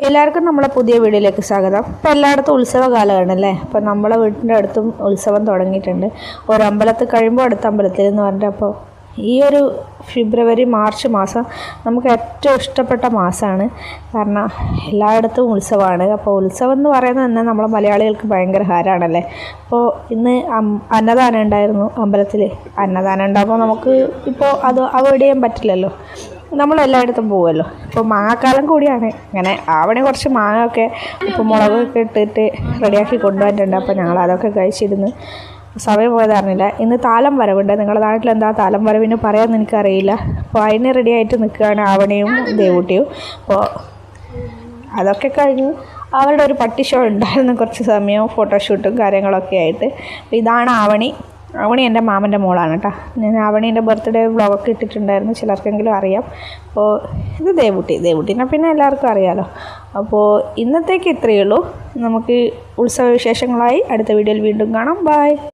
എല്ലാവർക്കും നമ്മളെ പുതിയ വീഡിയോയിലേക്ക് സ്വാഗതം. ഇപ്പോൾ എല്ലായിടത്തും ഉത്സവ കാലമാണല്ലേ. അപ്പോൾ നമ്മളെ വീടിൻ്റെ അടുത്തും ഉത്സവം തുടങ്ങിയിട്ടുണ്ട്. ഒരു അമ്പലത്തിൽ കഴിയുമ്പോൾ അടുത്ത അമ്പലത്തിൽ എന്ന് പറഞ്ഞിട്ട്. അപ്പോൾ ഈ ഒരു ഫെബ്രുവരി മാർച്ച് മാസം നമുക്ക് ഏറ്റവും ഇഷ്ടപ്പെട്ട മാസമാണ്. കാരണം എല്ലായിടത്തും ഉത്സവമാണ്. അപ്പോൾ ഉത്സവം എന്ന് പറയുന്നത് തന്നെ നമ്മളെ മലയാളികൾക്ക് ഭയങ്കര ഹരമാണല്ലേ. അപ്പോൾ ഇന്ന് അന്നദാനം ഉണ്ടായിരുന്നു അമ്പലത്തിൽ. അന്നദാനം ഉണ്ടാകുമ്പോൾ നമുക്ക് ഇപ്പോൾ അത് അവോയ്ഡ് ചെയ്യാൻ പറ്റില്ലല്ലോ, നമ്മളെല്ലായിടത്തും പോകുമല്ലോ. ഇപ്പോൾ മാങ്ങാക്കാലം കൂടിയാണ്. അങ്ങനെ ആവണേ കുറച്ച് മാങ്ങയൊക്കെ ഇപ്പോൾ മുളകൊക്കെ ഇട്ടിട്ട് റെഡിയാക്കി കൊണ്ടുവന്നിട്ടുണ്ട്. അപ്പോൾ ഞങ്ങൾ അതൊക്കെ കഴിച്ചിരുന്ന് സമയം പോയതറിഞ്ഞില്ല. ഇന്ന് താലം വരവുണ്ട്. നിങ്ങളുടെ നാട്ടിലെന്താ താലം വരവിന് പറയാമെന്ന് എനിക്കറിയില്ല. അപ്പോൾ അതിന് റെഡിയായിട്ട് നിൽക്കുകയാണ് ആവണിയും ദേവൂട്ടിയും. അപ്പോൾ അതൊക്കെ കഴിഞ്ഞു. അവരുടെ ഒരു പട്ടി ഷോ ഉണ്ടായിരുന്നു കുറച്ച് സമയം, ഫോട്ടോഷൂട്ടും കാര്യങ്ങളൊക്കെ ആയിട്ട്. അപ്പോൾ ഇതാണ് ആവണി. ആവണി എൻ്റെ മാമൻ്റെ മോളാണ് കേട്ടോ. ഞാൻ ആവണീൻ്റെ ബർത്ത്ഡേ വ്ളോഗൊക്കെ ഇട്ടിട്ടുണ്ടായിരുന്നു, ചിലർക്കെങ്കിലും അറിയാം. അപ്പോൾ ഇത് ദേവൂട്ടിനെ പിന്നെ എല്ലാവർക്കും അറിയാമല്ലോ. അപ്പോൾ ഇന്നത്തേക്ക് ഇത്രയേ ഉള്ളൂ. നമുക്ക് ഉത്സവ വിശേഷങ്ങളായി അടുത്ത വീഡിയോയിൽ വീണ്ടും കാണാം. ബൈ.